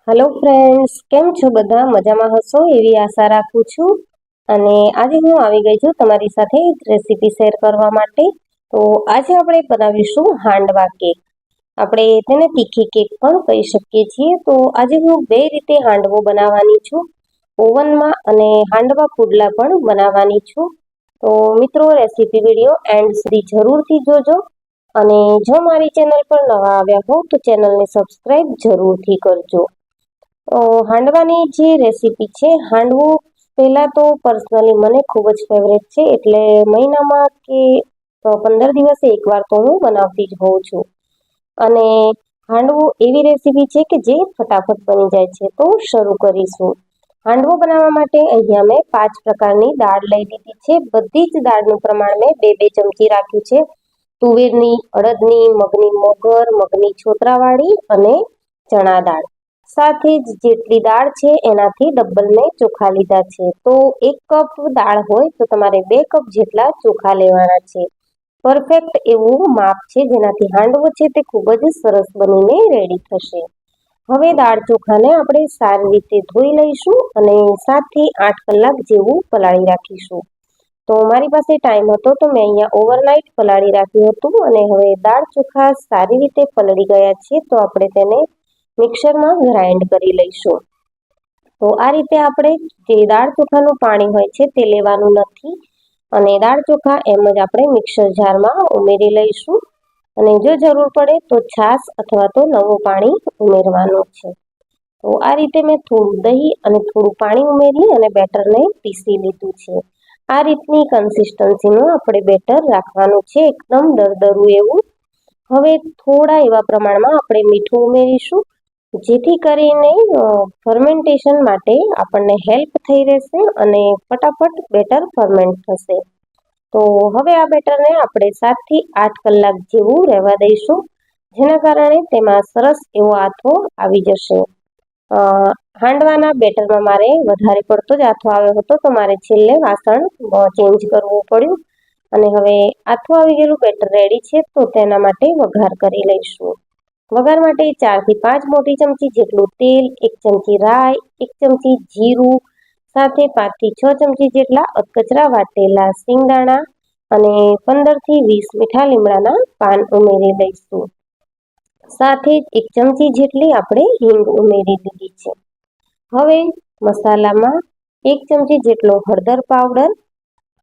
Hello friends, કેમ છો? બધા મજામાં હશો એવી આશા રાખું છું. અને આજે હું આવી ગઈ છું તમારી સાથે એક રેસીપી શેર કરવા માટે. તો આજે આપણે બનાવીશું હાંડવા કેક. આપણે તેને તીખી કેક પણ કહી શકીએ છીએ. તો આજે હું બે રીતે હાંડવો બનાવવાની છું, ઓવનમાં, અને હાંડવા પુડલા પણ બનાવવાની છું. તો મિત્રો, રેસીપી વિડીયો એન્ડ સુધી જરૂરથી જોજો. અને જો મારી ચેનલ પર નવા આવ્યા હો તો ચેનલને સબસ્ક્રાઇબ જરૂરથી કરજો. હાંડવાની જે રેસીપી છે, હાંડવું પહેલા તો પર્સનલી મને ખૂબ જ ફેવરેટ છે, એટલે મહિનામાં કે 15 દિવસે એકવાર તો હું બનાવતી જ હોઉં છું. અને હાંડવું એવી રેસીપી છે કે જે ફટાફટ બની જાય છે. તો શરૂ કરીશું. હાંડવો બનાવવા માટે અહીંયા મેં 5 પ્રકારની દાળ લઈ લીધી છે. બધી જ દાળનું પ્રમાણ મેં 2-2 ચમચી રાખ્યું છે. તુવેરની, અડદની, મગની મોગર, મગની છોતરાવાળી અને ચણા દાળ. સાથે જ જેટલી દાળ છે એનાથી ડબલ મેં ચોખા લીધા છે. તો 1 કપ દાળ હોય તો તમારે 2 કપ જેટલા ચોખા લેવાના છે. પરફેક્ટ એવું માપ છે, જેનાથી હાંડવો છે તે ખૂબ જ સરસ બનીને રેડી થશે. હવે દાળ ચોખાને આપણે સારી રીતે ધોઈ લઈશું અને 7 થી 8 કલાક જેવું પલાળી રાખીશું. તો મારી પાસે ટાઈમ હતો તો મેં અહીંયા ઓવરનાઇટ પલાળી રાખ્યું હતું. અને હવે દાળ ચોખા સારી રીતે પલળી ગયા છે, તો આપણે તેને મિક્સરમાં ગ્રાઇન્ડ કરી લઈશું. તો આ રીતે આપણે જે દાળ ચોખાનું પાણી હોય છે તે લેવાનું નથી, અને દાળ ચોખા એમ જ આપણે મિક્સર જારમાં ઉમેરી લઈશું. અને જો જરૂર પડે તો છાશ અથવા તો નવું પાણી ઉમેરવાનું છે. તો આ રીતે મેં થોડું દહીં અને થોડું પાણી ઉમેરી અને બેટરને પીસી લીધું છે. આ રીતની કન્સિસ્ટન્સીનું આપણે બેટર રાખવાનું છે, એકદમ દરદરું એવું. હવે થોડા એવા પ્રમાણમાં આપણે મીઠું ઉમેરીશું, જેથી કરીને ફર્મેન્ટેશન માટે આપણને હેલ્પ થઈ રહેશે અને ફટાફટ બેટર ફર્મેન્ટ થશે. તો હવે આ બેટરને આપણે 7 થી 8 કલાક જેવું રહેવા દઈશું, જેના કારણે તેમાં સરસ એવો આથો આવી જશે. હાંડવાના બેટરમાં મારે વધારે પડતો જ આથો આવ્યો હતો, તો મારે છેલ્લે વાસણ ચેન્જ કરવું પડ્યું. અને હવે આથો આવી ગયેલું બેટર રેડી છે, તો તેના માટે વઘાર કરી લઈશું. વઘાર માટે 4 થી 5 મોટી ચમચી જેટલું તેલ, 1 ચમચી રાઈ, 1 ચમચી જીરું, સાથે 5 થી 6 ચમચી જેટલા અધકચરા વાટેલા સિંગદાણા અને 15 થી 20 મીઠા લીમડાના પાન ઉમેરી લઈશું. સાથે જ 1 ચમચી જેટલી આપણે હિંગ ઉમેરી દીધી છે. હવે મસાલામાં 1 ચમચી જેટલો હળદર પાવડર,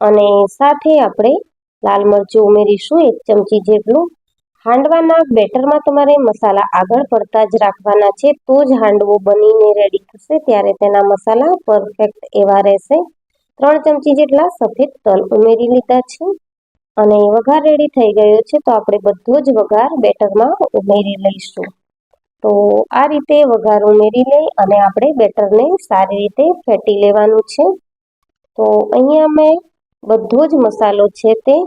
અને સાથે આપણે લાલ મરચું ઉમેરીશું 1 ચમચી જેટલું. હાંડવાના બેટરમાં તમારે મસાલા આગળ પડતા જ રાખવાના છે, તો જ હાંડવો બનીને રેડી થશે, ત્યારે તેના મસાલા પરફેક્ટ એવા રહેશે. 3 ચમચી જેટલા સફેદ તલ ઉમેરી લીધા છે. અને વઘાર રેડી થઈ ગયો છે, તો આપણે બધો જ વઘાર બેટરમાં ઉમેરી લઈશું. તો આ રીતે વઘાર ઉમેરી લઈ અને આપણે બેટરને સારી રીતે ફેટી લેવાનું છે. તો અહીંયા મેં બધો જ મસાલો છે તે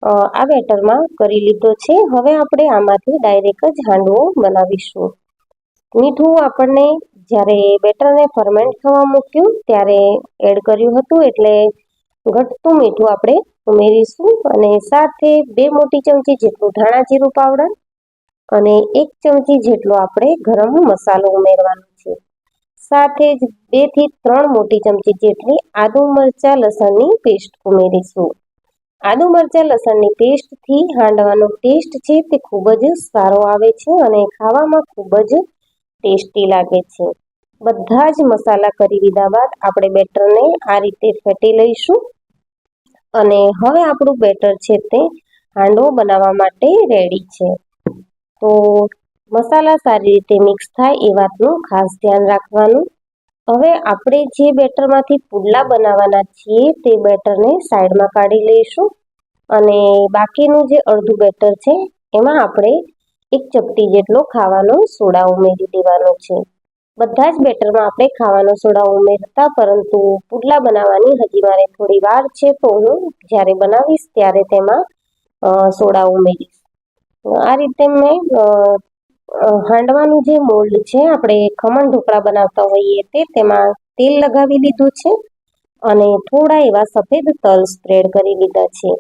આ બેટરમાં કરી લીધો છે. હવે આપણે આમાંથી ડાયરેક્ટ જ હાંડવો બનાવીશું. મીઠું આપણને જ્યારે બેટરને ફર્મેન્ટ થવા મૂક્યું ત્યારે એડ કર્યું હતું, એટલે ઘટતું મીઠું આપણે ઉમેરીશું. અને સાથે 2 મોટી ચમચી જેટલું ધાણા જીરું પાવડર અને 1 ચમચી જેટલો આપણે ગરમ મસાલો ઉમેરવાનો છે. સાથે જ 2 થી 3 મોટી ચમચી જેટલી આદુ મરચાં લસણની પેસ્ટ ઉમેરીશું. આદુ મરચાં લસણની પેસ્ટથી હાંડવાનો ટેસ્ટ છે તે ખૂબ જ સારો આવે છે અને ખાવામાં ખૂબ જ ટેસ્ટી લાગે છે. બધા જ મસાલા કરી લીધા બાદ આપણે બેટરને આ રીતે ફેટી લઈશું. અને હવે આપણું બેટર છે તે હાંડવો બનાવવા માટે રેડી છે. તો મસાલા સારી રીતે મિક્સ થાય એ વાતનું ખાસ ધ્યાન રાખવાનું. હવે આપણે જે બેટરમાંથી પુડલા બનાવવાના છીએ તે બેટરને સાઈડમાં કાઢી લઈશું. અને બાકીનું જે અડધું બેટર છે એમાં આપણે 1 ચપટી જેટલો ખાવાનો સોડા ઉમેરી દેવાનો છે. બધા જ બેટરમાં આપણે ખાવાનો સોડા ઉમેરતા, પરંતુ પુડલા બનાવવાની હજી મારે થોડી વાર છે, તો હું જ્યારે બનાવીશ ત્યારે તેમાં સોડા ઉમેરીશ. આ રીતે મેં હાંડવાનું જે મોલ્ડ છે, આપણે ખમણ ઢોકળા બનાવતા હોઈએ તેમાં તેલ લગાવી લીધું છે અને થોડા એવા સફેદ તલ સ્પ્રેડ કરી લીધા છે.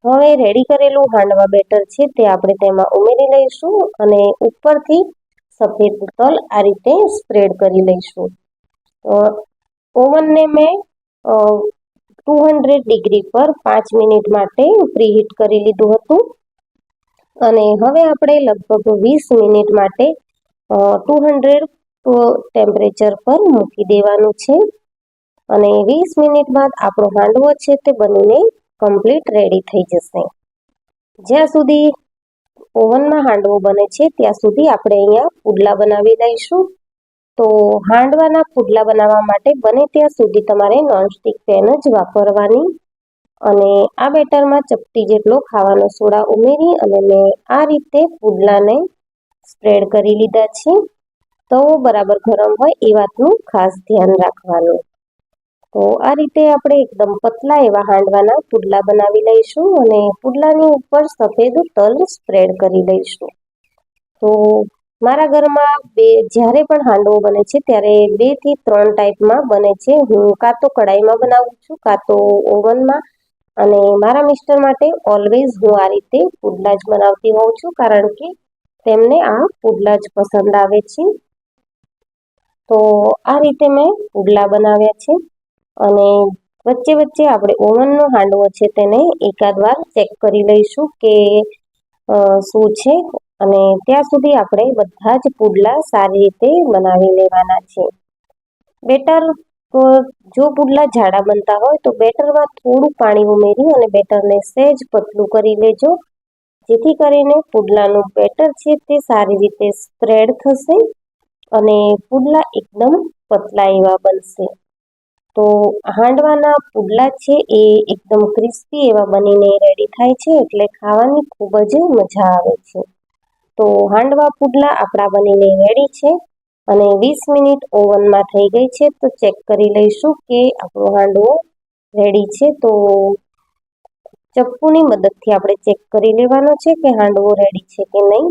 હવે રેડી કરેલું હાંડવા બેટર છે તે આપણે તેમાં ઉમેરી લઈશું અને ઉપરથી સફેદ તલ આ રીતે સ્પ્રેડ કરી લઈશું. ઓવનને મેં 200 ડિગ્રી પર 5 મિનિટ માટે પ્રીહીટ કરી લીધું હતું અને હવે આપણે લગભગ 20 મિનિટ માટે 200 ટેમ્પરેચર પર મૂકી દેવાનું છે અને 20 મિનિટ બાદ આપણો હાંડવો છે તે બનીને કમ્પ્લીટ રેડી થઈ જશે. જ્યાં સુધી ઓવનમાં હાંડવો બને છે ત્યાં સુધી આપણે અહીંયા પુડલા બનાવી લઈશું. તો હાંડવાના પુડલા બનાવવા માટે બને ત્યાં સુધી તમારે નોનસ્ટિક પેન જ વાપરવાની અને આ બેટરમાં ચપટી જેટલો ખાવાનો સોડા ઉમેરી અને મેં આ રીતે પુડલાને સ્પ્રેડ કરી લીધા છે. તો બરાબર ગરમ હોય એ વાતનું ખાસ ધ્યાન રાખવાનું. તો આ રીતે આપણે એકદમ પતલા એવા હાંડવાના પુડલા બનાવી લઈશું અને પુડલાની ઉપર સફેદ તલ સ્પ્રેડ કરી લઈશું. તો મારા ઘરમાં જ્યારે પણ હાંડવો બને છે ત્યારે 2 થી 3 ટાઈપમાં બને છે. હું કાં તો કડાઈમાં બનાવું છું કાં તો ઓવનમાં, અને મારા મિસ્ટર માટે ઓલવેઝ હું આ રીતે પુડલા જ બનાવતી હોઉં છું કારણ કે તેમને આ પુડલા જ પસંદ આવે છે. તો આ રીતે મેં પુડલા બનાવ્યા છે અને વચ્ચે વચ્ચે આપણે ઓવનનો હાંડવો છે તેને એકાદ વાર ચેક કરી લઈશું કે શું છે, અને ત્યાં સુધી આપણે બધા જ પુડલા સારી રીતે બનાવી લેવાના છે. બેટર જો પુડલા જાડા બનતા હોય તો બેટરમાં થોડું પાણી ઉમેરી અને બેટરને સહેજ પતલું કરી લેજો, જેથી કરીને પુડલાનું બેટર છે તે સારી રીતે સ્પ્રેડ થશે અને પુડલા એકદમ પતલા એવા બનશે. તો હાંડવાના પુડલા છે એ એકદમ ક્રિસ્પી એવા બનીને રેડી થાય છે એટલે ખાવાની ખૂબ જ મજા આવે છે. તો હાંડવા પુડલા આપણા બનીને રેડી છે અને 20 મિનિટ ઓવનમાં થઈ ગઈ છે. તો ચેક કરી લઈશું કે આપણો હાંડવો રેડી છે. તો ચપ્પુની મદદથી આપણે ચેક કરી લેવાનો છે કે હાંડવો રેડી છે કે નહીં.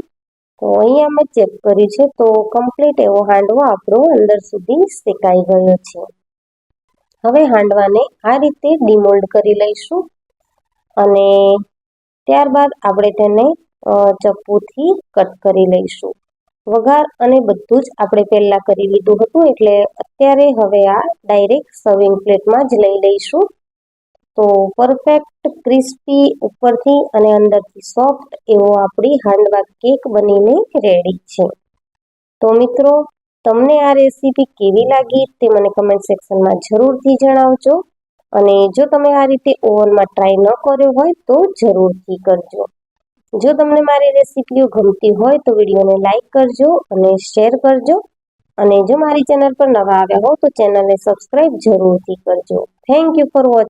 તો અહીંયા મેં ચેક કર્યું છે તો કમ્પ્લીટ એવો હાંડવો આપણો અંદર સુધી શેકાઈ ગયો છે. હવે હાંડવાને આ રીતે ડિમોલ્ડ કરી લઈશું અને ત્યારબાદ આપણે તેને ચપ્પુથી કટ કરી લઈશું. વઘાર અને બધું જ આપણે પહેલાં કરી લીધું હતું એટલે અત્યારે હવે આ ડાયરેક્ટ સર્વિંગ પ્લેટમાં જ લઈ લઈશું. તો પરફેક્ટ ક્રિસ્પી ઉપરથી અને અંદરથી સોફ્ટ એવો આપણી હાંડવા કેક બનીને રેડી છે. તો મિત્રો, તમને આ રેસીપી કેવી લાગી તે મને કમેન્ટ સેક્શનમાં જરૂરથી જણાવજો અને જો તમે આ રીતે ઓવનમાં ટ્રાય ન કર્યો હોય તો જરૂરથી કરજો. જો તમને મારી રેસીપીઓ ગમતી હોય તો વિડીયોને લાઈક કરજો અને શેર કરજો, અને જો મારી ચેનલ પર નવા આવ્યા હો તો ચેનલને સબસ્ક્રાઈબ જરૂરથી કરજો. Thank you for watching.